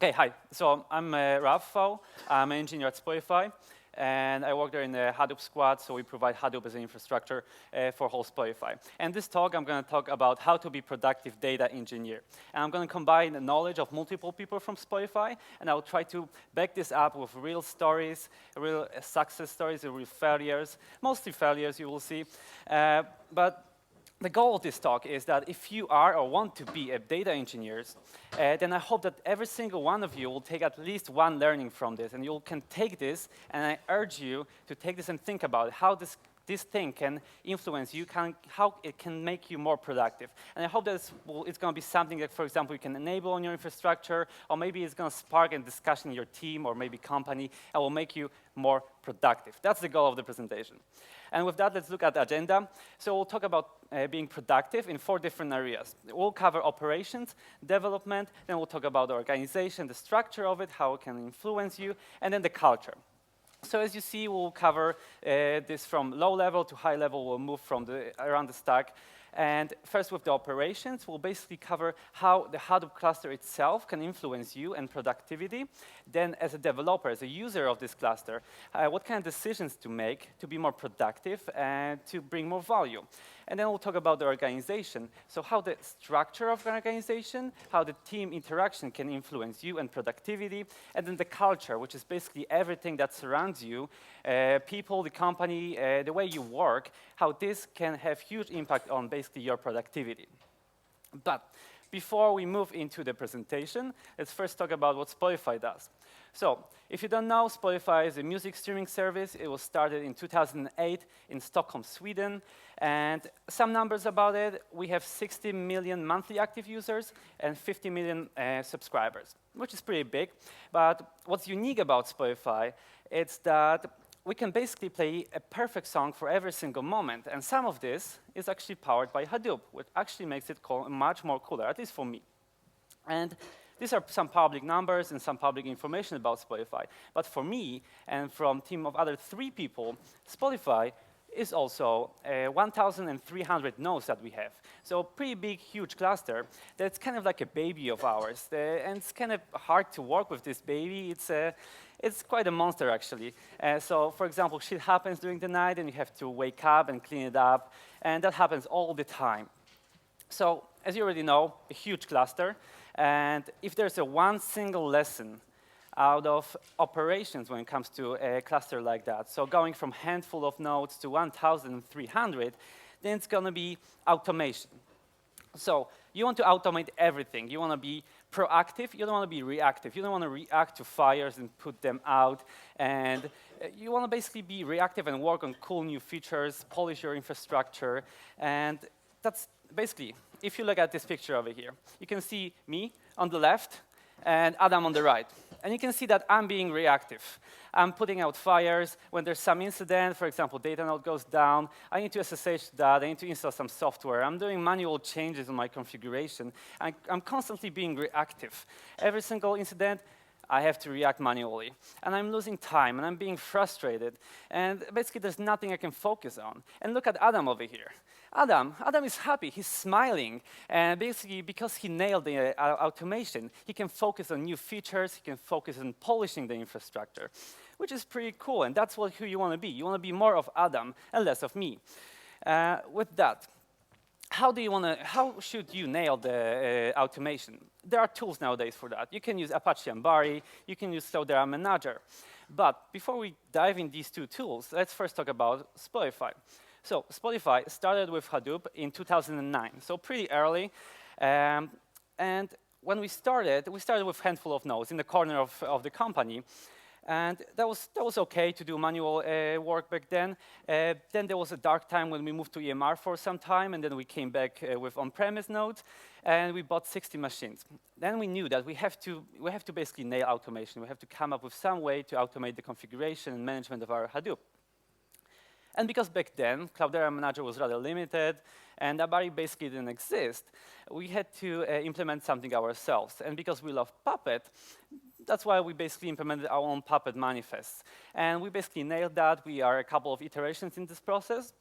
Okay, hi. So I'm Rafał. I'm an engineer at Spotify, and I work there in the Hadoop squad, so we provide Hadoop as an infrastructure for whole Spotify. And this talk, I'm going to talk about how to be productive data engineer. And I'm going to combine the knowledge of multiple people from Spotify, and I'll try to back this up with real stories, real success stories, real failures, mostly failures, you will see. But the goal of this talk is that if you are or want to be a data engineer, then I hope that every single one of you will take at least one learning from this, and you can take this, and I urge you to take this and think about how this thing can influence you, how it can make you more productive. And I hope that it's going to be something that, for example, you can enable on your infrastructure, or maybe it's going to spark a discussion in your team or maybe company, and will make you more productive. That's the goal of the presentation. And with that, let's look at the agenda. So we'll talk about being productive in 4 different areas. We'll cover operations, development, then we'll talk about the organization, the structure of it, how it can influence you, and then the culture. So as you see, we'll cover this from low level to high level. We'll move from around the stack. And first with the operations, we'll basically cover how the Hadoop cluster itself can influence you and productivity. Then as a developer, as a user of this cluster, what kind of decisions to make to be more productive and to bring more value. And then we'll talk about the organization. So how the structure of the organization, how the team interaction can influence you and productivity. And then the culture, which is basically everything that surrounds you, people, the company, the way you work, how this can have huge impact on basically your productivity. But before we move into the presentation, let's first talk about what Spotify does. So, if you don't know, Spotify is a music streaming service. It was started in 2008 in Stockholm, Sweden. And some numbers about it, we have 60 million monthly active users and 50 million subscribers, which is pretty big. But what's unique about Spotify is that we can basically play a perfect song for every single moment. And some of this is actually powered by Hadoop, which actually makes it much more cooler, at least for me. And these are some public numbers and some public information about Spotify. But for me, and from a team of other 3 people, Spotify is also 1,300 nodes that we have. So pretty big, huge cluster that's kind of like a baby of ours. And it's kind of hard to work with this baby. It's quite a monster, actually. So, for example, shit happens during the night, and you have to wake up and clean it up. And that happens all the time. So, as you already know, a huge cluster. And if there's one single lesson out of operations when it comes to a cluster like that, so going from handful of nodes to 1,300, then it's going to be automation. So you want to automate everything. You want to be proactive. You don't want to be reactive. You don't want to react to fires and put them out. And you want to basically be reactive and work on cool new features, polish your infrastructure. And that's basically, if you look at this picture over here, you can see me on the left and Adam on the right. And you can see that I'm being reactive. I'm putting out fires. When there's some incident, for example, data node goes down, I need to SSH that, I need to install some software. I'm doing manual changes in my configuration. I'm constantly being reactive. Every single incident, I have to react manually. And I'm losing time, and I'm being frustrated. And basically, there's nothing I can focus on. And look at Adam over here. Adam is happy, he's smiling, and basically because he nailed the automation, he can focus on new features, he can focus on polishing the infrastructure, which is pretty cool, and that's who you want to be. You want to be more of Adam and less of me. With that, how should you nail the automation? There are tools nowadays for that. You can use Apache Ambari, you can use Cloudera Manager. But before we dive in these 2 tools, let's first talk about Spotify. So Spotify started with Hadoop in 2009, so pretty early. And when we started with a handful of nodes in the corner of the company. And that was OK to do manual work back then. Then there was a dark time when we moved to EMR for some time, and then we came back with on-premise nodes, and we bought 60 machines. Then we knew that we have to basically nail automation. We have to come up with some way to automate the configuration and management of our Hadoop. And because back then, Cloudera Manager was rather limited, and Ambari basically didn't exist, we had to implement something ourselves. And because we love Puppet, that's why we basically implemented our own Puppet manifests. And we basically nailed that. We are a couple of iterations in this process.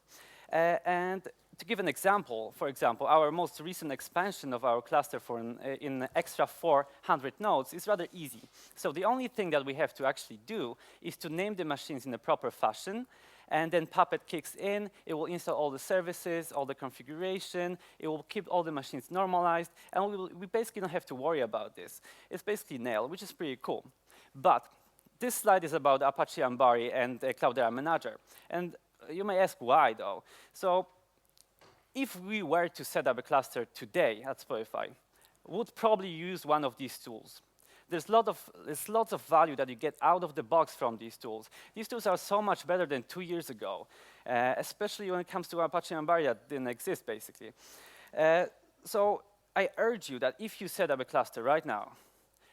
And to give an example, for example, our most recent expansion of our cluster for in extra 400 nodes is rather easy. So the only thing that we have to actually do is to name the machines in a proper fashion, and then Puppet kicks in, it will install all the services, all the configuration, it will keep all the machines normalized, and we basically don't have to worry about this. It's basically nailed, which is pretty cool. But this slide is about Apache Ambari and Cloudera Manager. And you may ask why, though. So if we were to set up a cluster today at Spotify, would probably use one of these tools. There's lots of value that you get out of the box from these tools. These tools are so much better than 2 years ago, especially when it comes to Apache Ambari that didn't exist, basically. So I urge you that if you set up a cluster right now,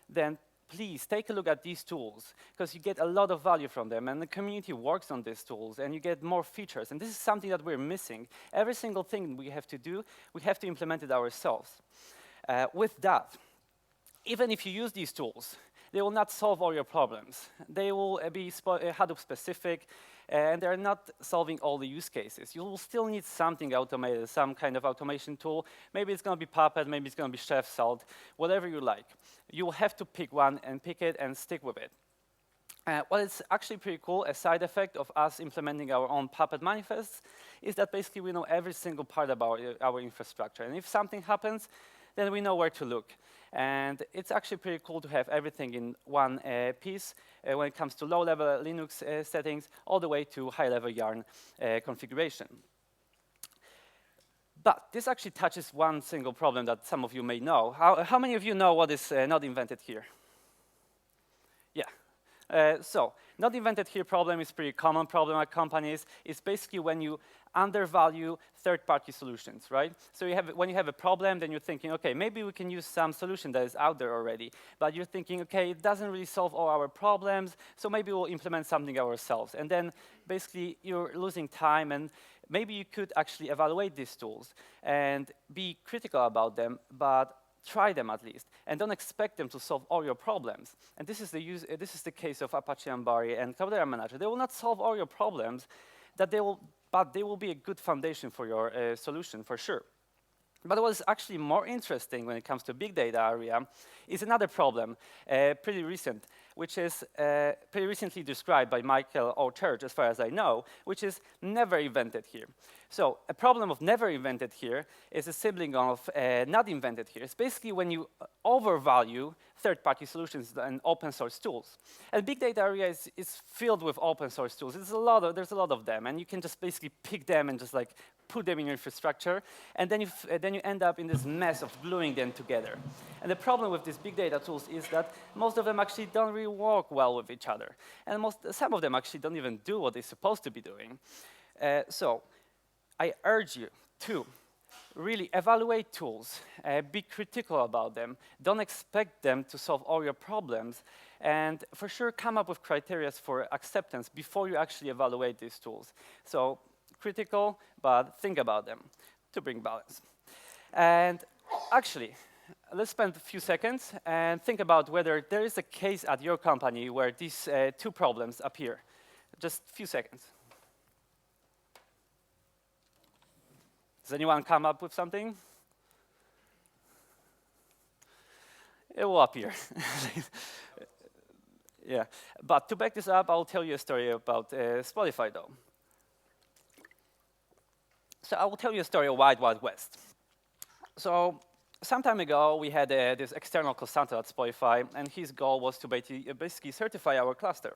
then please take a look at these tools, because you get a lot of value from them, and the community works on these tools, and you get more features. And this is something that we're missing. Every single thing we have to do, we have to implement it ourselves. With that, even if you use these tools, they will not solve all your problems. They will be Hadoop specific, and they're not solving all the use cases. You will still need something automated, some kind of automation tool. Maybe it's going to be Puppet, maybe it's going to be Chef Salt, whatever you like. You will have to pick one and pick it and stick with it. What is actually pretty cool, a side effect of us implementing our own Puppet manifests, is that basically we know every single part about our infrastructure. And if something happens, then we know where to look. And it's actually pretty cool to have everything in one piece when it comes to low-level Linux settings, all the way to high-level Yarn configuration. But this actually touches one single problem that some of you may know. How many of you know what is not invented here? Yeah. So, not invented here problem is a pretty common problem at companies. It's basically when you undervalue third-party solutions, right? So when you have a problem, then you're thinking, okay, maybe we can use some solution that is out there already. But you're thinking, okay, it doesn't really solve all our problems, so maybe we'll implement something ourselves. And then basically you're losing time, and maybe you could actually evaluate these tools and be critical about them, but try them at least, and don't expect them to solve all your problems. And this is the case of Apache Ambari and Cloudera Manager. They will not solve all your problems, but they will be a good foundation for your solution, for sure. But what is actually more interesting when it comes to big data area is another problem, pretty recent, which is pretty recently described by Michael O'Church, as far as I know, which is never invented here. So a problem of never invented here is a sibling of not invented here. It's basically when you overvalue third-party solutions and open source tools. And big data area is filled with open source tools. There's a lot of them, and you can just basically pick them and just like put them in your infrastructure, and then you end up in this mess of gluing them together. And the problem with these big data tools is that most of them actually don't really work well with each other. And some of them actually don't even do what they're supposed to be doing. So I urge you to really evaluate tools, be critical about them, don't expect them to solve all your problems, and for sure come up with criteria for acceptance before you actually evaluate these tools. So critical, but think about them to bring balance. And actually, let's spend a few seconds and think about whether there is a case at your company where these two problems appear. Just a few seconds. Does anyone come up with something? It will appear. Yeah, but to back this up, I'll tell you a story about Spotify, though. So I will tell you a story of Wild Wild West. So some time ago, we had this external consultant at Spotify, and his goal was to basically certify our cluster.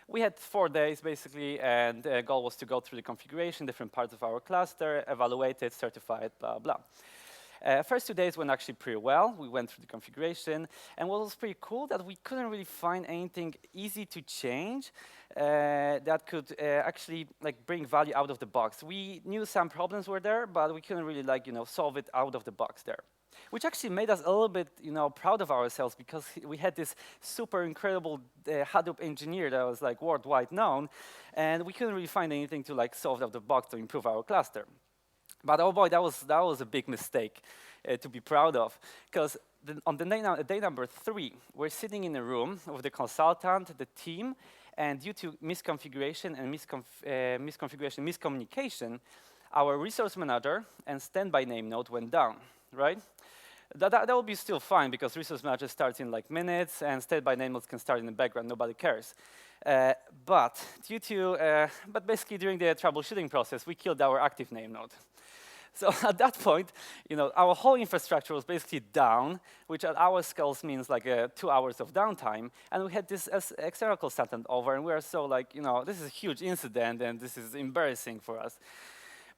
We had 4 days, basically, and the goal was to go through the configuration, different parts of our cluster, evaluate it, certify it, blah, blah. First 2 days went actually pretty well. We went through the configuration, and what was pretty cool that we couldn't really find anything easy to change that could actually bring value out of the box. We knew some problems were there, but we couldn't really solve it out of the box there. Which actually made us a little bit, proud of ourselves, because we had this super incredible Hadoop engineer that was worldwide known, and we couldn't really find anything to solve out of the box to improve our cluster. But oh boy, that was a big mistake to be proud of, because on day number 3, we're sitting in a room with the consultant, the team, and due to misconfiguration and miscommunication, our resource manager and standby name node went down, right? That will be still fine because resource manager starts in like minutes and standby name nodes can start in the background, nobody cares. But basically during the troubleshooting process, we killed our active name node. So at that point, our whole infrastructure was basically down, which at our scales means like 2 hours of downtime. And we had this external consultant over, and we were so like, this is a huge incident, and this is embarrassing for us.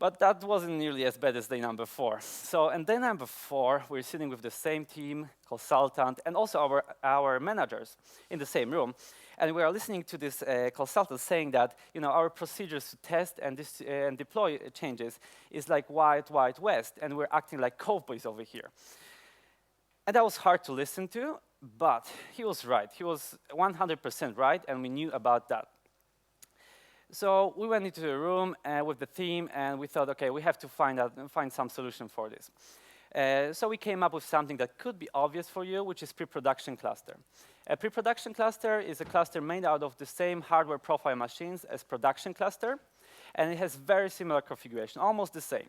But that wasn't nearly as bad as day number 4. So in day number 4, we're sitting with the same team, consultant, and also our managers in the same room. And we are listening to this consultant saying that our procedures to test and deploy changes is like Wild West, and we're acting like cowboys over here. And that was hard to listen to, but he was right. He was 100% right, and we knew about that. So we went into the room with the team, and we thought, okay, we have to find some solution for this. So we came up with something that could be obvious for you, which is pre-production cluster. A pre-production cluster is a cluster made out of the same hardware profile machines as production cluster, and it has very similar configuration, almost the same.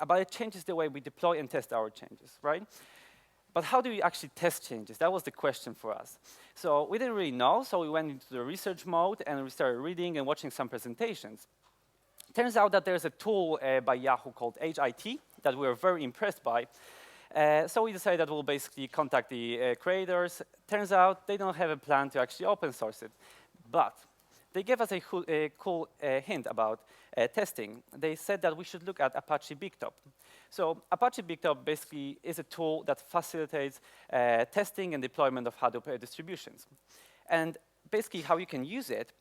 But it changes the way we deploy and test our changes, right? But how do we actually test changes? That was the question for us. So we didn't really know, so we went into the research mode, and we started reading and watching some presentations. Turns out that there's a tool by Yahoo called HIT that we were very impressed by. So we decided that we'll basically contact the creators. Turns out they don't have a plan to actually open source it. But they gave us a cool hint about testing. They said that we should look at Apache BigTop. So Apache BigTop basically is a tool that facilitates testing and deployment of Hadoop distributions. And basically how you can use it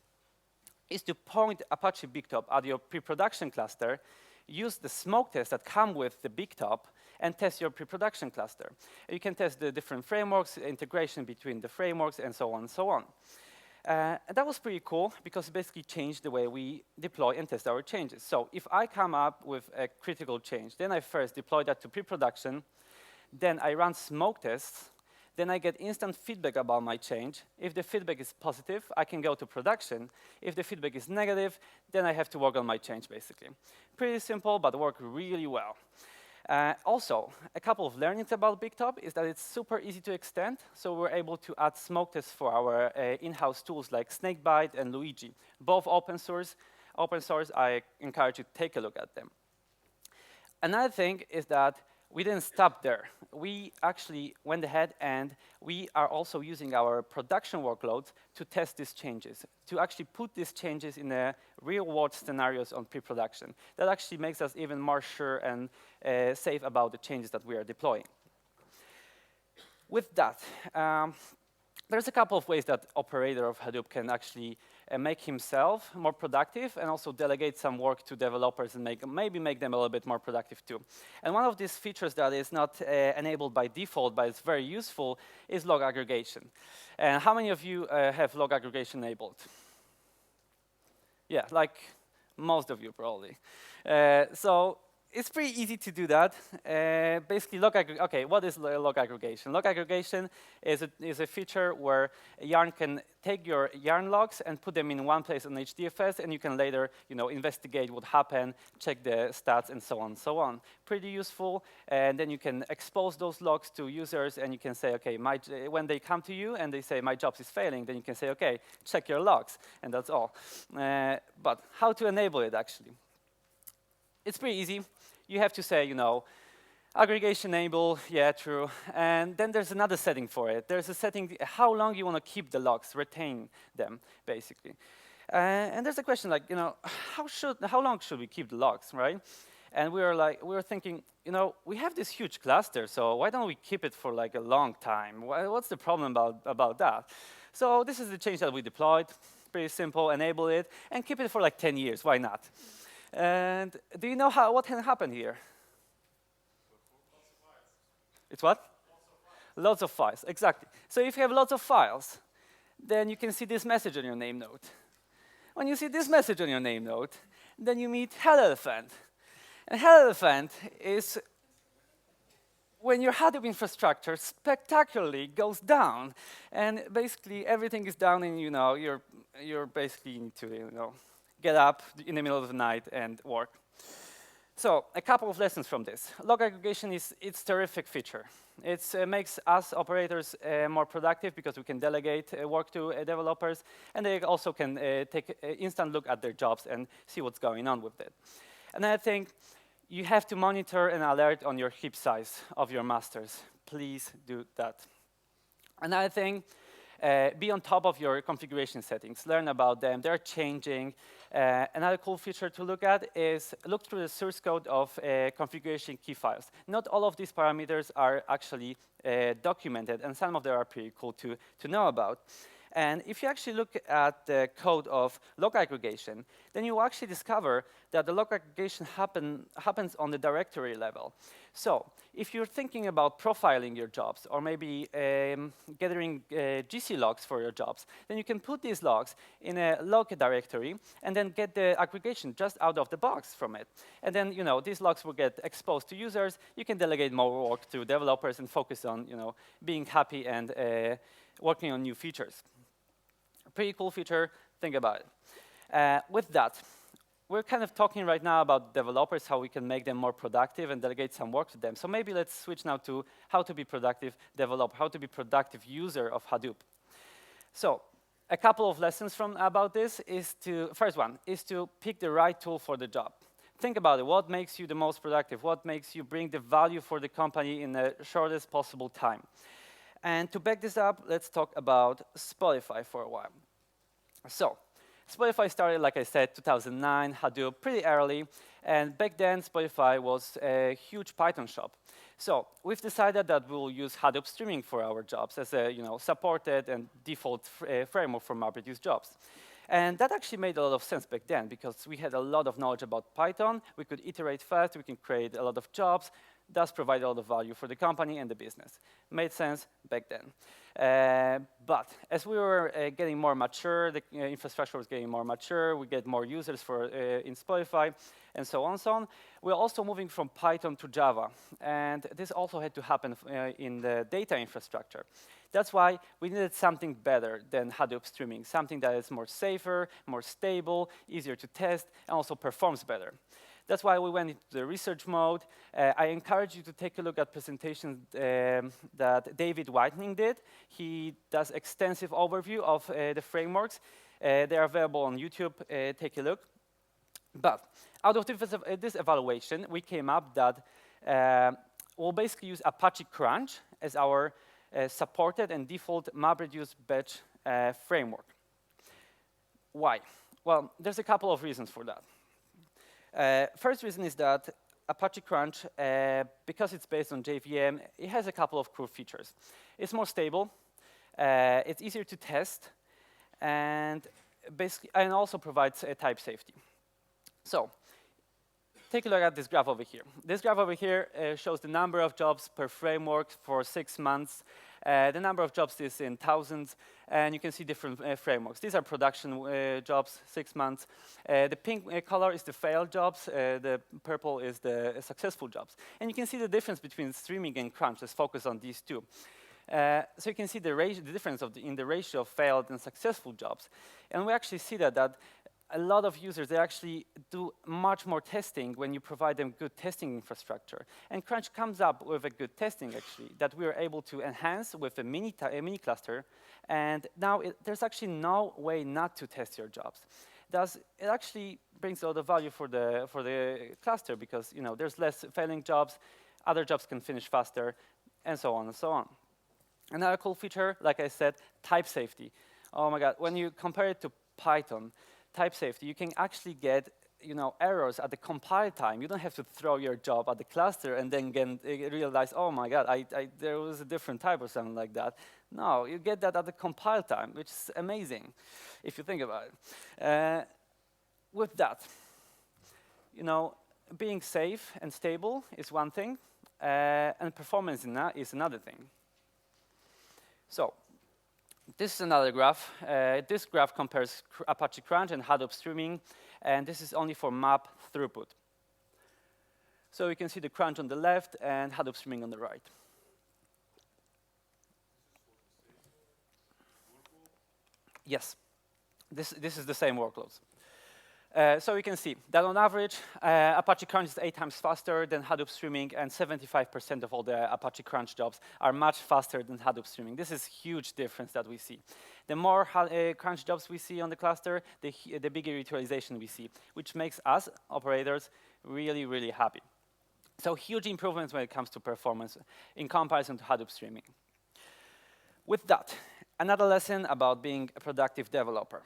is to point Apache BigTop at your pre-production cluster, use the smoke tests that come with the BigTop, and test your pre-production cluster. You can test the different frameworks, integration between the frameworks, and so on and so on. And that was pretty cool because it basically changed the way we deploy and test our changes. So if I come up with a critical change, then I first deploy that to pre-production, then I run smoke tests, then I get instant feedback about my change. If the feedback is positive, I can go to production. If the feedback is negative, then I have to work on my change, basically. Pretty simple, but work really well. Also, a couple of learnings about BigTop is that it's super easy to extend, so we're able to add smoke tests for our in-house tools like Snakebite and Luigi. Both open source, I encourage you to take a look at them. Another thing is that we didn't stop there. We actually went ahead and we are also using our production workloads to test these changes, to actually put these changes in real-world scenarios on pre-production. That actually makes us even more sure and safe about the changes that we are deploying. With that, there's a couple of ways that operator of Hadoop can actually make himself more productive and also delegate some work to developers and maybe make them a little bit more productive too. And one of these features that is not enabled by default, but it's very useful, is log aggregation. And how many of you have log aggregation enabled? Yeah, like most of you probably. So it's pretty easy to do that. Basically, okay, what is log aggregation? Log aggregation is a feature where Yarn can take your Yarn logs and put them in one place on HDFS, and you can later, investigate what happened, check the stats, and so on and so on. Pretty useful. And then you can expose those logs to users, and you can say, okay, when they come to you and they say my job is failing, then you can say, okay, check your logs, and that's all. But how to enable it actually? It's pretty easy. You have to say, aggregation enable, yeah, true. And then there's another setting for it. There's a setting, how long you want to keep the logs, retain them, basically. And there's a question like, how long should we keep the logs, right? And we were thinking, we have this huge cluster, so why don't we keep it for like a long time? What's the problem about that? So this is the change that we deployed. Pretty simple, enable it, and keep it for like 10 years, why not? And do you know what can happen here? It's what? Lots of files, exactly. So if you have lots of files, then you can see this message on your name node. When you see this message on your name node, then you meet Hell Elephant. And Hell Elephant is when your Hadoop infrastructure spectacularly goes down, and basically everything is down, and you're basically need to get up in the middle of the night and work. So a couple of lessons from this. Log aggregation it's a terrific feature. It makes us operators more productive because we can delegate work to developers, and they also can take an instant look at their jobs and see what's going on with it. Another thing, you have to monitor and alert on your heap size of your masters. Please do that. Another thing, be on top of your configuration settings. Learn about them. They're changing. Another cool feature to look at is look through the source code of configuration key files. Not all of these parameters are actually documented, and some of them are pretty cool to know about. And if you actually look at the code of log aggregation, then you will actually discover that the log aggregation happens on the directory level. So if you're thinking about profiling your jobs or maybe gathering GC logs for your jobs, then you can put these logs in a log directory and then get the aggregation just out of the box from it. And then these logs will get exposed to users. You can delegate more work to developers and focus on being happy and working on new features. Pretty cool feature, think about it. With that, we're kind of talking right now about developers, how we can make them more productive and delegate some work to them. So maybe let's switch now to how to be productive developer, how to be productive user of Hadoop. So a couple of lessons about this is first one is to pick the right tool for the job. Think about it, what makes you the most productive? What makes you bring the value for the company in the shortest possible time? And to back this up, let's talk about Spotify for a while. So, Spotify started, like I said, 2009, Hadoop, pretty early, and back then Spotify was a huge Python shop. So we've decided that we'll use Hadoop streaming for our jobs as a supported and default framework for MapReduce jobs. And that actually made a lot of sense back then because we had a lot of knowledge about Python, we could iterate fast, we can create a lot of jobs, thus provide a lot of value for the company and the business. Made sense back then. But as we were getting more mature, the infrastructure was getting more mature, we get more users in Spotify, and so on and so on. We're also moving from Python to Java, and this also had to happen in the data infrastructure. That's why we needed something better than Hadoop streaming, something that is more safer, more stable, easier to test, and also performs better. That's why we went into the research mode. I encourage you to take a look at presentations that David Whitening did. He does extensive overview of the frameworks. They are available on YouTube. Take a look. But out of this evaluation, we came up that we'll basically use Apache Crunch as our supported and default MapReduce batch framework. Why? Well, there's a couple of reasons for that. First reason is that Apache Crunch, because it's based on JVM, it has a couple of cool features. It's more stable, it's easier to test, and also provides type safety. So, take a look at this graph over here. This graph over here shows the number of jobs per framework for 6 months. The number of jobs is in thousands, and you can see different frameworks. These are production jobs, 6 months. The pink color is the failed jobs, the purple is the successful jobs. And you can see the difference between streaming and crunch. Let's focus on these two. So you can see the difference in the ratio of failed and successful jobs. And we actually see that a lot of users, they actually do much more testing when you provide them good testing infrastructure. And Crunch comes up with a good testing, actually, that we are able to enhance with a mini cluster. And now there's actually no way not to test your jobs. Thus, it actually brings a lot of value for the cluster because there's less failing jobs, other jobs can finish faster, and so on and so on. Another cool feature, like I said, type safety. Oh my God, when you compare it to Python, type safety, you can actually get errors at the compile time. You don't have to throw your job at the cluster and then realize, oh my God, there was a different type or something like that. No, you get that at the compile time, which is amazing if you think about it. With that, being safe and stable is one thing, and performance is another thing. So, this is another graph. This graph compares Apache Crunch and Hadoop streaming, and this is only for map throughput. So you can see the Crunch on the left and Hadoop streaming on the right. Yes, this is the same workloads. So you can see that on average, Apache Crunch is 8 times faster than Hadoop streaming, and 75% of all the Apache Crunch jobs are much faster than Hadoop streaming. This is a huge difference that we see. The more Crunch jobs we see on the cluster, the bigger utilization we see, which makes us, operators, really, really happy. So huge improvements when it comes to performance in comparison to Hadoop streaming. With that, another lesson about being a productive developer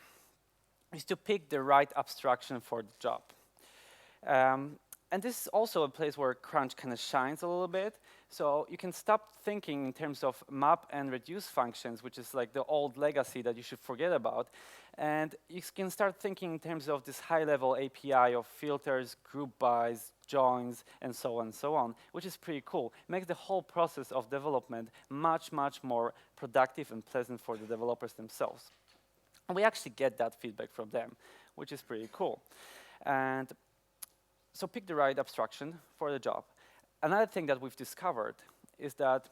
is to pick the right abstraction for the job. And this is also a place where Crunch kind of shines a little bit. So you can stop thinking in terms of map and reduce functions, which is like the old legacy that you should forget about. And you can start thinking in terms of this high-level API of filters, group bys, joins, and so on, which is pretty cool. It makes the whole process of development much, much more productive and pleasant for the developers themselves. And we actually get that feedback from them, which is pretty cool. And so pick the right abstraction for the job. Another thing that we've discovered is that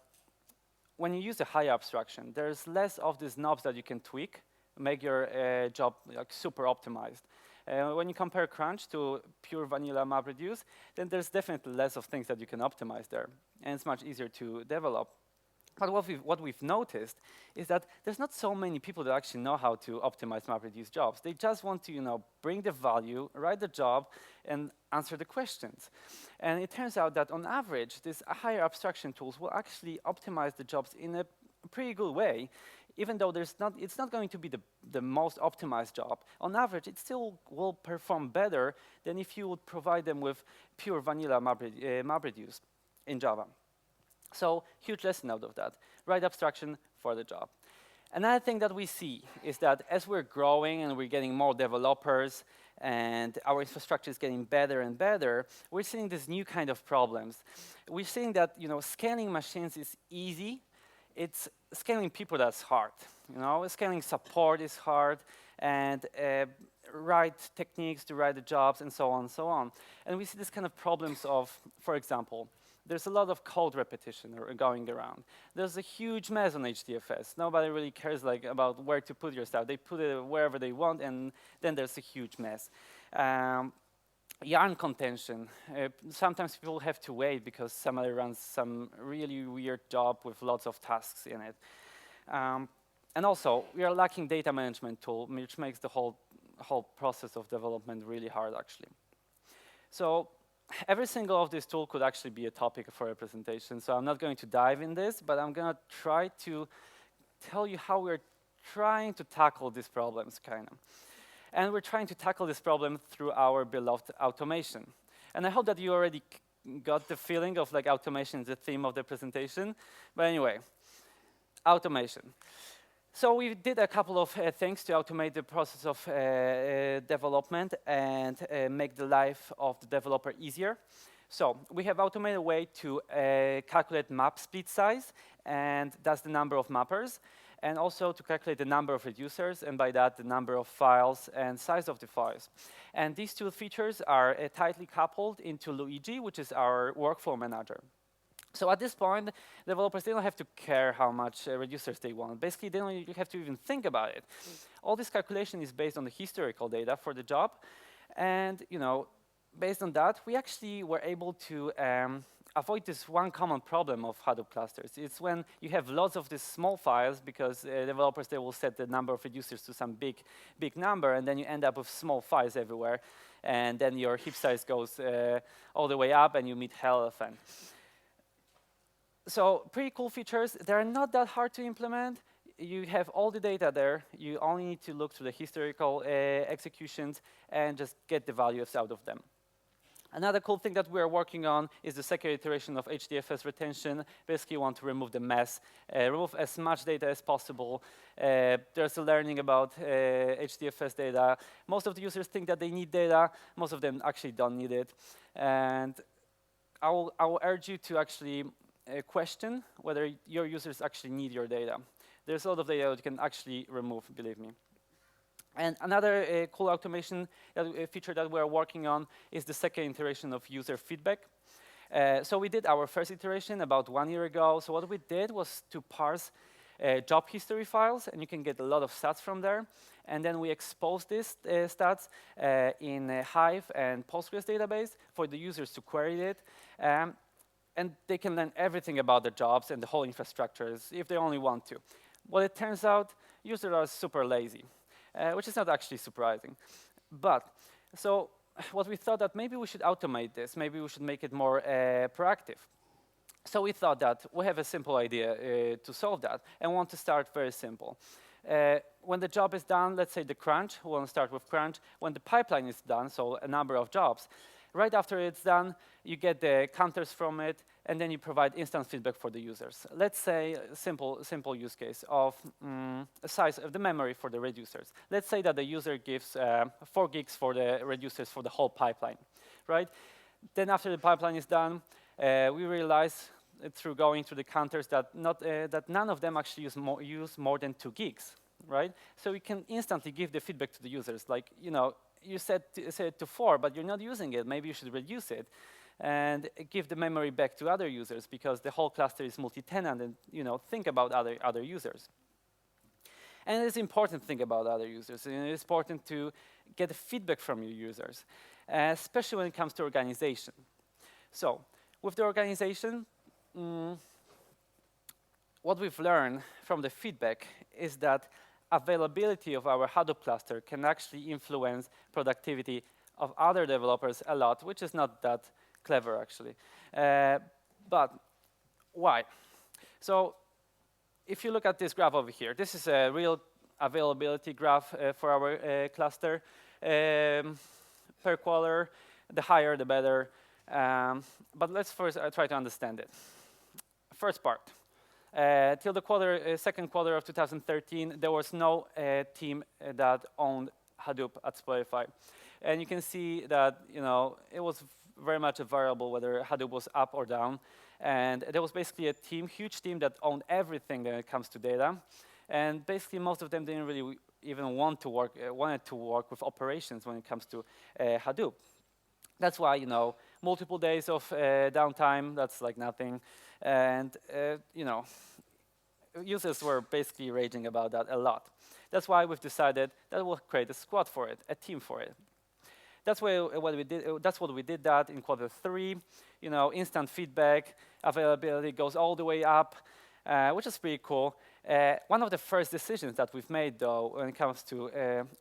when you use a high abstraction, there's less of these knobs that you can tweak, make your job like super optimized. When you compare Crunch to pure vanilla MapReduce, then there's definitely less of things that you can optimize there, and it's much easier to develop. But what we've noticed is that there's not so many people that actually know how to optimize MapReduce jobs. They just want to, bring the value, write the job, and answer the questions. And it turns out that on average, these higher abstraction tools will actually optimize the jobs in a pretty good way, even though it's not going to be the most optimized job. On average, it still will perform better than if you would provide them with pure vanilla MapReduce in Java. So huge lesson out of that, right abstraction for the job. Another thing that we see is that as we're growing and we're getting more developers and our infrastructure is getting better and better, we're seeing this new kind of problems. We're seeing that scaling machines is easy. It's scaling people that's hard. Scaling support is hard, and right techniques to write the jobs, and so on and so on. And we see this kind of problems of, for example, there's a lot of code repetition going around. There's a huge mess on HDFS. Nobody really cares about where to put your stuff. They put it wherever they want, and then there's a huge mess. Yarn contention. Sometimes people have to wait because somebody runs some really weird job with lots of tasks in it. And also, we are lacking data management tool, which makes the whole process of development really hard, actually. So every single of these tools could actually be a topic for a presentation, so I'm not going to dive in this, but I'm going to try to tell you how we're trying to tackle these problems, kind of. And we're trying to tackle this problem through our beloved automation. And I hope that you already got the feeling of automation is the theme of the presentation. But anyway, automation. So we did a couple of things to automate the process of development and make the life of the developer easier. So we have automated a way to calculate map split size, and that's the number of mappers, and also to calculate the number of reducers, and by that, the number of files and size of the files. And these two features are tightly coupled into Luigi, which is our workflow manager. So at this point, developers, they don't have to care how much reducers they want. Basically, they don't have to even think about it. All this calculation is based on the historical data for the job. And based on that, we actually were able to avoid this one common problem of Hadoop clusters. It's when you have lots of these small files, because developers, they will set the number of reducers to some big number, and then you end up with small files everywhere. And then your heap size goes all the way up, and you meet hell elephant. So pretty cool features. They're not that hard to implement. You have all the data there. You only need to look through the historical executions and just get the values out of them. Another cool thing that we're working on is the second iteration of HDFS retention. Basically, you want to remove the mess, remove as much data as possible. There's a learning about HDFS data. Most of the users think that they need data. Most of them actually don't need it. And I will urge you to actually question whether your users actually need your data. There's a lot of data that you can actually remove, believe me. And another cool automation feature that we're working on is the second iteration of user feedback. So we did our first iteration about 1 year ago. So what we did was to parse job history files, and you can get a lot of stats from there. And then we expose these stats in a Hive and Postgres database for the users to query it. And they can learn everything about the jobs and the whole infrastructure if they only want to. Well, it turns out users are super lazy, which is not actually surprising. But, so what we thought that maybe we should automate this, maybe we should make it more proactive. So we thought that we have a simple idea to solve that, and want to start very simple. When the job is done, let's say the crunch, we want to start with crunch. When the pipeline is done, so a number of jobs, right after it's done, you get the counters from it, and then you provide instant feedback for the users. Let's say a simple use case of the size of the memory for the reducers. Let's say that the user gives 4 gigs for the reducers for the whole pipeline, right? Then after the pipeline is done, we realize through going through the counters that that none of them actually use more than 2 gigs, right? So we can instantly give the feedback to the users, like, you know, you set it to 4, but you're not using it. Maybe you should reduce it and give the memory back to other users because the whole cluster is multi-tenant, and, you know, think about other users. And it's important to think about other users, and it's important to get feedback from your users, especially when it comes to organization. So with the organization, what we've learned from the feedback is that availability of our Hadoop cluster can actually influence productivity of other developers a lot, which is not that clever, actually. But why? So if you look at this graph over here, this is a real availability graph for our cluster. Per quarter, the higher, the better. But let's first try to understand it. First part. Till the second quarter of 2013, there was no team that owned Hadoop at Spotify. And you can see that, you know, it was very much a variable whether Hadoop was up or down. And there was basically a huge team that owned everything when it comes to data. And basically most of them didn't really even wanted to work with operations when it comes to Hadoop. That's why, you know, multiple days of downtime, that's like nothing. And, you know, users were basically raging about that a lot. That's why we've decided that we'll create a squad for it, a team for it. That's what we did that in Q3. You know, instant feedback, availability goes all the way up, which is pretty cool. One of the first decisions that we've made, though, when it comes to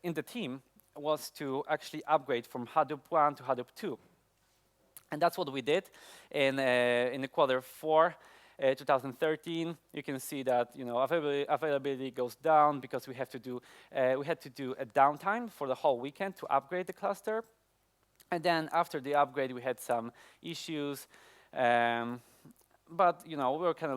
in the team, was to actually upgrade from Hadoop 1 to Hadoop 2. And that's what we did in the Q4, 2013. You can see that, you know, availability goes down because we had to do a downtime for the whole weekend to upgrade the cluster. And then after the upgrade, we had some issues. But, you know, we were kind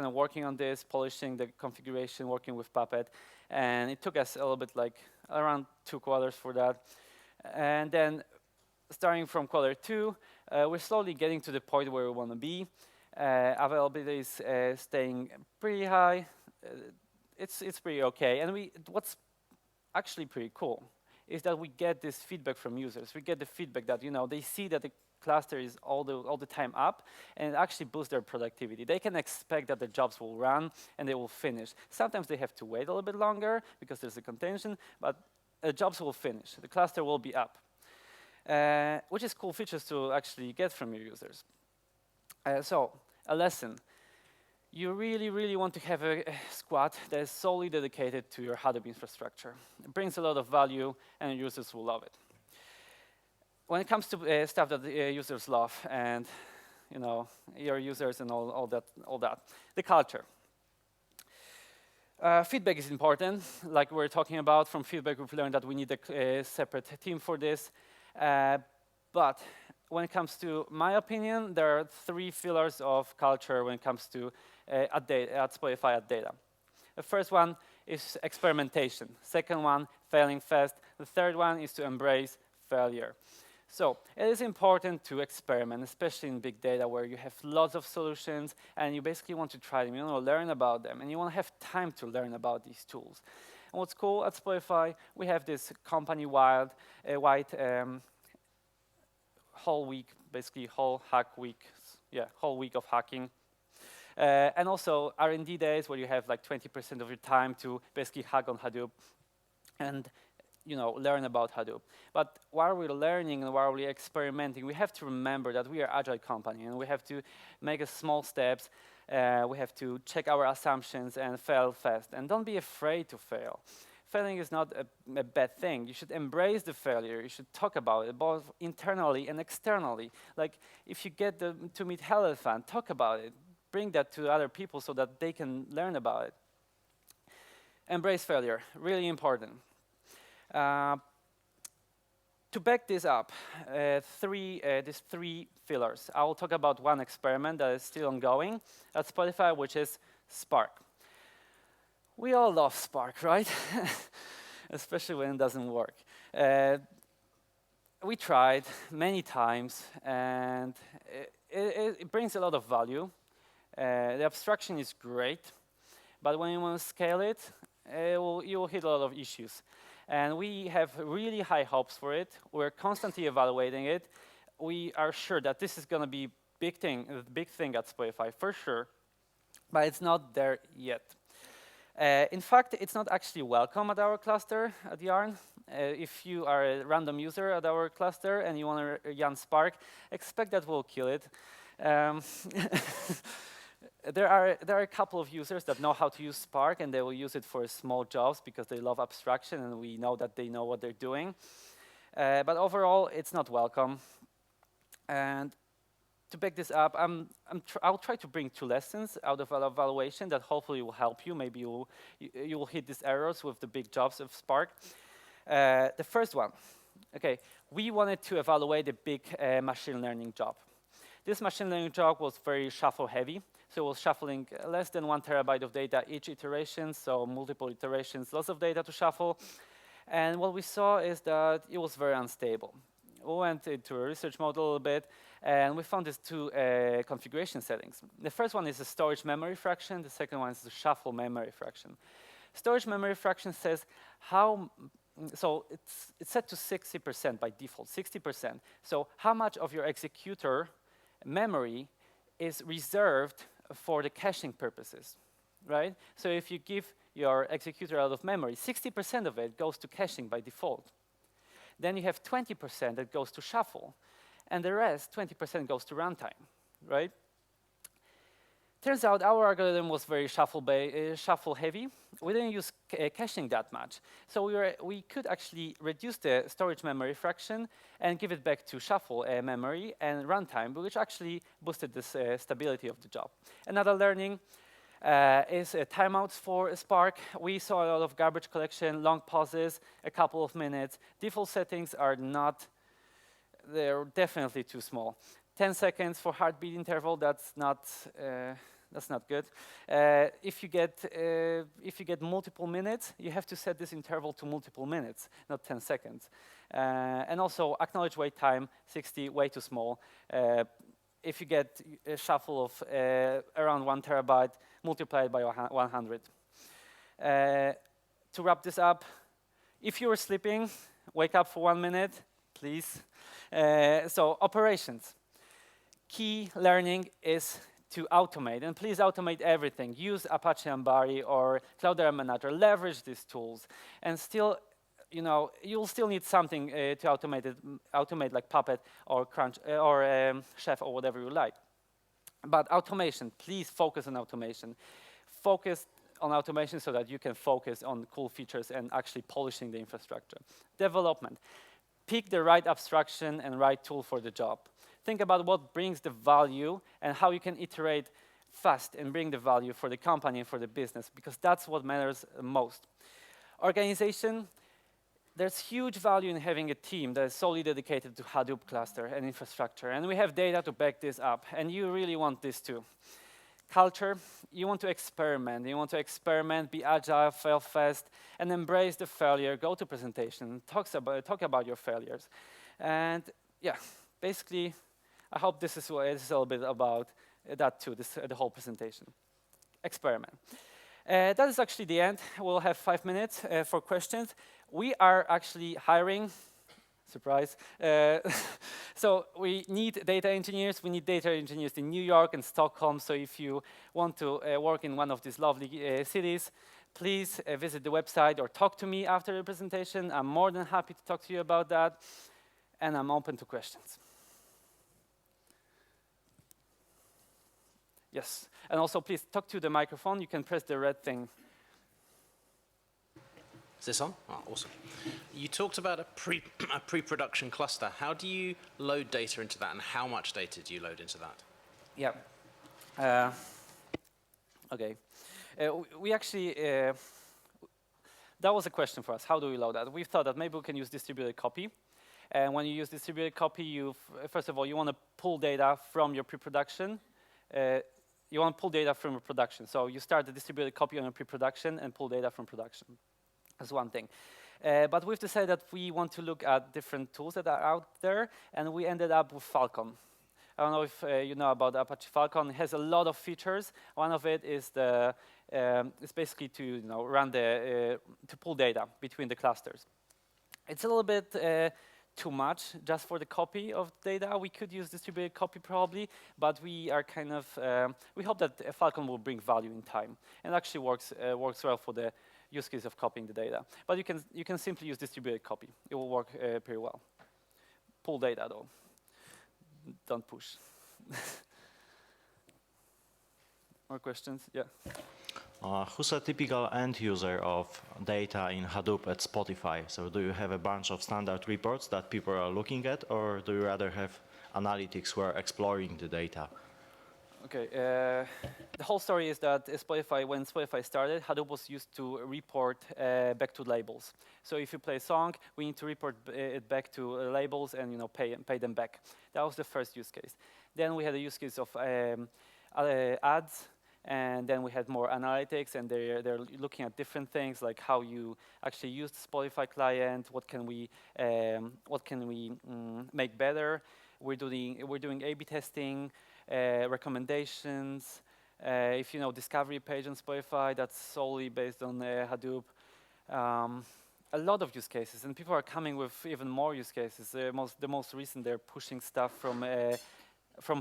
of working on this, polishing the configuration, working with Puppet. And it took us a little bit, like around 2 quarters for that. And then starting from Q2, we're slowly getting to the point where we want to be. Availability is staying pretty high. It's pretty okay. And what's actually pretty cool is that we get this feedback from users. We get the feedback that, you know, they see that the cluster is all the time up, and it actually boosts their productivity. They can expect that the jobs will run and they will finish. Sometimes they have to wait a little bit longer because there's a contention, but the jobs will finish. The cluster will be up, which is cool features to actually get from your users. So, a lesson. You really, really want to have a squad that is solely dedicated to your Hadoop infrastructure. It brings a lot of value, and users will love it. When it comes to stuff that users love, and, you know, your users and all that, the culture. Feedback is important. Like we were talking about, from feedback we've learned that we need a separate team for this. But when it comes to my opinion, there are 3 pillars of culture when it comes to at Spotify at data. The first one is experimentation. Second one, failing fast. The third one is to embrace failure. So it is important to experiment, especially in big data where you have lots of solutions and you basically want to try them, you want to learn about them, and you want to have time to learn about these tools. And what's cool at Spotify, we have this company-wide whole week, basically whole hack week, whole week of hacking. And also R&D days where you have like 20% of your time to basically hack on Hadoop and learn about Hadoop. But while we're learning and while we're experimenting, we have to remember that we are an agile company and we have to make small steps. We have to check our assumptions and fail fast. And don't be afraid to fail. Failing is not a bad thing. You should embrace the failure. You should talk about it, both internally and externally. Like, if you get to meet Hell Elephant, talk about it. Bring that to other people so that they can learn about it. Embrace failure, really important. To back this up, these three pillars. I will talk about one experiment that is still ongoing at Spotify, which is Spark. We all love Spark, right? Especially when it doesn't work. We tried many times, and it brings a lot of value. The abstraction is great, but when you want to scale it, you will hit a lot of issues. And we have really high hopes for it. We're constantly evaluating it. We are sure that this is going to be a big thing at Spotify, for sure, but it's not there yet. In fact, it's not actually welcome at our cluster at Yarn. If you are a random user at our cluster and you want to run Spark, expect that we'll kill it. There are a couple of users that know how to use Spark, and they will use it for small jobs because they love abstraction, and we know that they know what they're doing. But overall, it's not welcome. And to back this up, I'll try to bring two lessons out of evaluation that hopefully will help you. Maybe you will hit these errors with the big jobs of Spark. The first one, okay, we wanted to evaluate a big machine learning job. This machine learning job was very shuffle heavy. So it was shuffling less than 1 terabyte of data each iteration, so multiple iterations, lots of data to shuffle. And what we saw is that it was very unstable. We went into a research mode a little bit, and we found these two configuration settings. The first one is the storage memory fraction. The second one is the shuffle memory fraction. Storage memory fraction says so it's set to 60% by default, 60%. So how much of your executor memory is reserved for the caching purposes, right? So if you give your executor out of memory, 60% of it goes to caching by default. Then you have 20% that goes to shuffle, and the rest, 20%, goes to runtime, right? Turns out our algorithm was very shuffle heavy. We didn't use caching that much. So we could actually reduce the storage memory fraction and give it back to shuffle memory and runtime, which actually boosted the stability of the job. Another learning is timeouts for Spark. We saw a lot of garbage collection, long pauses, a couple of minutes. Default settings are not, they're definitely too small. 10 seconds for heartbeat interval, that's not good. If you get multiple minutes, you have to set this interval to multiple minutes, not 10 seconds. And also acknowledge wait time, 60, way too small. If you get a shuffle of around 1 terabyte, multiply it by 100. To wrap this up, if you were sleeping, wake up for 1 minute, please. So operations. Key learning is to automate, and please automate everything. Use Apache Ambari or Cloudera Manager, leverage these tools, and still, you'll still need something to automate like Puppet or Crunch or Chef or whatever you like. But automation, please focus on automation. Focus on automation so that you can focus on cool features and actually polishing the infrastructure. Development, pick the right abstraction and right tool for the job. Think about what brings the value and how you can iterate fast and bring the value for the company and for the business, because that's what matters most. Organization, there's huge value in having a team that is solely dedicated to Hadoop cluster and infrastructure, and we have data to back this up, and you really want this too. Culture, you want to experiment. You want to experiment, be agile, fail fast, and embrace the failure. Go to presentation, talk about your failures. And yeah, basically, I hope this is a little bit about that too, the whole presentation. Experiment. That is actually the end. We'll have 5 minutes for questions. We are actually hiring Surprise. So we need data engineers. We need data engineers in New York and Stockholm. So if you want to work in one of these lovely cities, please visit the website or talk to me after the presentation. I'm more than happy to talk to you about that. And I'm open to questions. Yes. And also, please talk to the microphone. You can press the red thing. Is this on? Oh, awesome. You talked about a pre-production cluster. How do you load data into that, and how much data do you load into that? Yeah. Okay. We actually, that was a question for us. How do we load that? We thought that maybe we can use distributed copy. And when you use distributed copy, first of all, you want to pull data from your pre-production. You want to pull data from your production. So you start the distributed copy on your pre-production and pull data from production. That's one thing. But we've decided that we want to look at different tools that are out there, and we ended up with Falcon. I don't know if you know about Apache Falcon. It has a lot of features. One of it is it's basically to run to pull data between the clusters. It's a little bit too much just for the copy of data. We could use distributed copy probably, but we are kind of we hope that Falcon will bring value in time, and actually works well for the use case of copying the data. But you can simply use distributed copy. It will work pretty well. Pull data though. Don't push. More questions? Yeah. Who's a typical end user of data in Hadoop at Spotify? So do you have a bunch of standard reports that people are looking at, or do you rather have analytics who are exploring the data? Okay, the whole story is that when Spotify started, Hadoop was used to report back to labels. So if you play a song, we need to report it back to labels and pay them back. That was the first use case. Then we had a use case of ads, and then we had more analytics, and they're looking at different things like how you actually use the Spotify client, what can we make better. We're doing A/B testing. Recommendations. If you know discovery page on Spotify, that's solely based on Hadoop. A lot of use cases, and people are coming with even more use cases. The most recent, they're pushing stuff from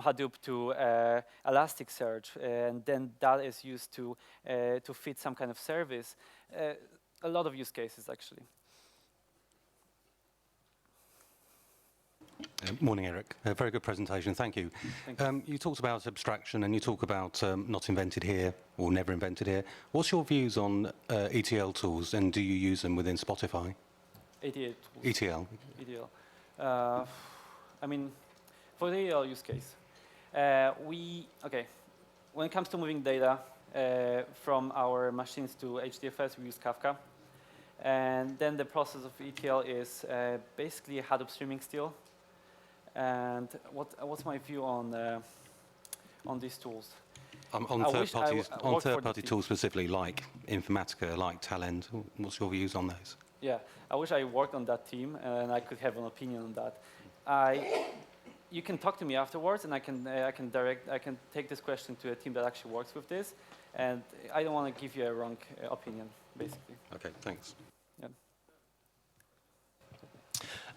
Hadoop to Elasticsearch, and then that is used to feed some kind of service. A lot of use cases, actually. Morning, Eric. A very good presentation. Thank you. Thank you. You talked about abstraction, and you talk about not invented here or never invented here. What's your views on ETL tools, and do you use them within Spotify? ETL tools. ETL. ETL. I mean, for the ETL use case, when it comes to moving data from our machines to HDFS, we use Kafka. And then the process of ETL is basically Hadoop streaming still. And what's my view on these tools? On third-party tools specifically, like Informatica, like Talend, what's your views on those? Yeah, I wish I worked on that team and I could have an opinion on that. You can talk to me afterwards, and I can take this question to a team that actually works with this, and I don't want to give you a wrong opinion, basically. Okay, thanks.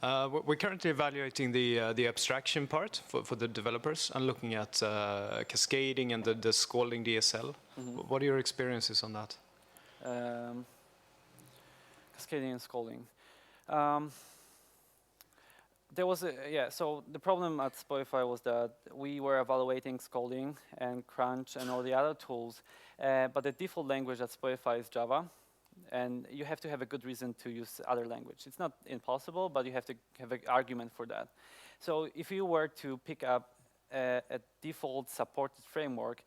We're currently evaluating the abstraction part for the developers and looking at cascading and the scalding DSL. Mm-hmm. What are your experiences on that? Cascading and scalding. So the problem at Spotify was that we were evaluating scalding and crunch and all the other tools, but the default language at Spotify is Java. And you have to have a good reason to use other language. It's not impossible, but you have to have an argument for that. So if you were to pick up a default supported framework,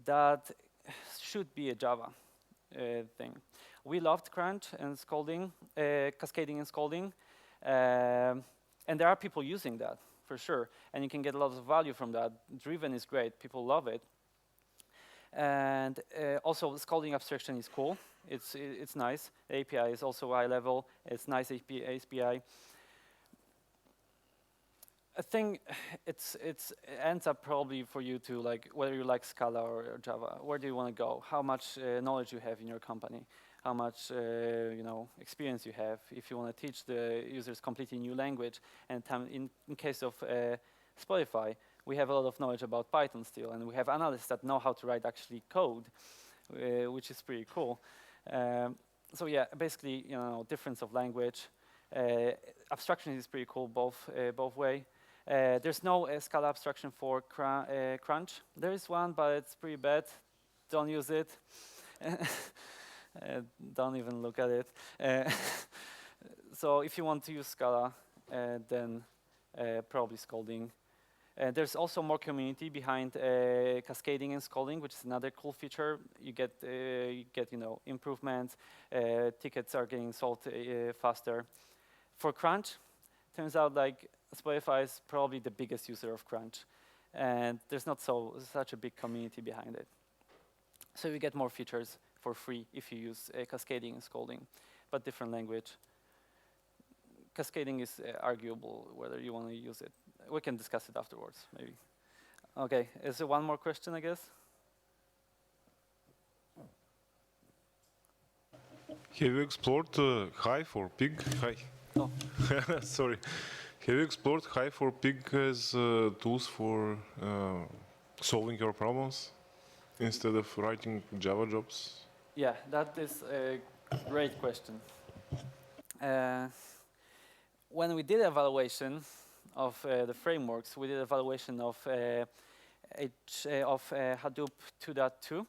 that should be a Java thing. We loved crunch and scalding, cascading and scalding, and there are people using that for sure, and you can get a lot of value from that. Driven is great; people love it. And also, scalding abstraction is cool. It's nice. The API is also high level. It's nice API. I think it ends up probably for you to like whether you like Scala or Java. Where do you want to go? How much knowledge you have in your company? how much experience you have. If you want to teach the users completely new language, and in case of Spotify, we have a lot of knowledge about Python still, and we have analysts that know how to write actually code, which is pretty cool. So yeah, basically, difference of language. Abstraction is pretty cool both way. There's no Scala abstraction for Crunch. There is one, but it's pretty bad. Don't use it. Don't even look at it. So if you want to use Scala, then probably Scolding. There's also more community behind cascading and scolding, which is another cool feature. You get improvements. Tickets are getting solved faster. For Crunch, turns out like Spotify is probably the biggest user of Crunch, and there's not such a big community behind it. So you get more features for free if you use cascading and scolding, but different language. Cascading is arguable whether you want to use it. We can discuss it afterwards, maybe. Okay, is there one more question, I guess? Have you explored Hive or Pig? Hi. Oh. Sorry. Have you explored Hive or Pig as tools for solving your problems instead of writing Java jobs? Yeah, that is a great question. When we did evaluation of the frameworks, we did evaluation of Hadoop 2.2,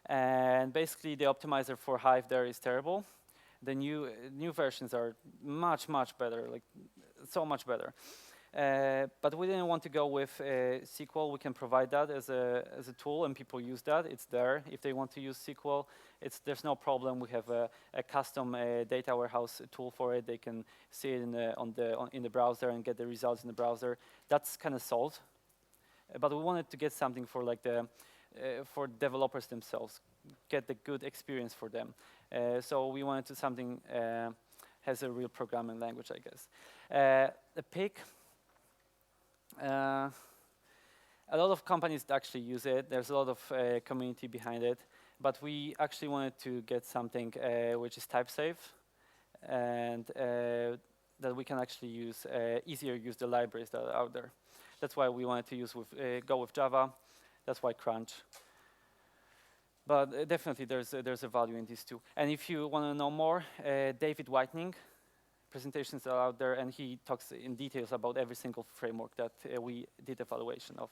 and basically the optimizer for Hive there is terrible. The new versions are much better, like so much better. But we didn't want to go with SQL. We can provide that as a tool, and people use that. It's there. If they want to use SQL, there's no problem. We have a custom data warehouse tool for it. They can see it in the browser and get the results in the browser. That's kind of solved. But we wanted to get something for like for developers themselves, get the good experience for them. So we wanted to something has a real programming language, I guess. The Pig. A lot of companies actually use it. There's a lot of community behind it, but we actually wanted to get something which is type safe, and that we can actually easier use the libraries that are out there. That's why we wanted to go with Java. That's why Crunch. But definitely there's a value in these two. And if you want to know more, David Whitening presentations are out there, and he talks in details about every single framework that we did evaluation of.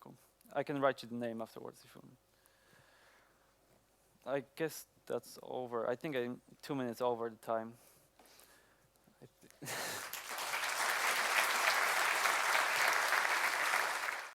Cool. I can write you the name afterwards if you want. I guess that's over. I think I'm 2 minutes over the time.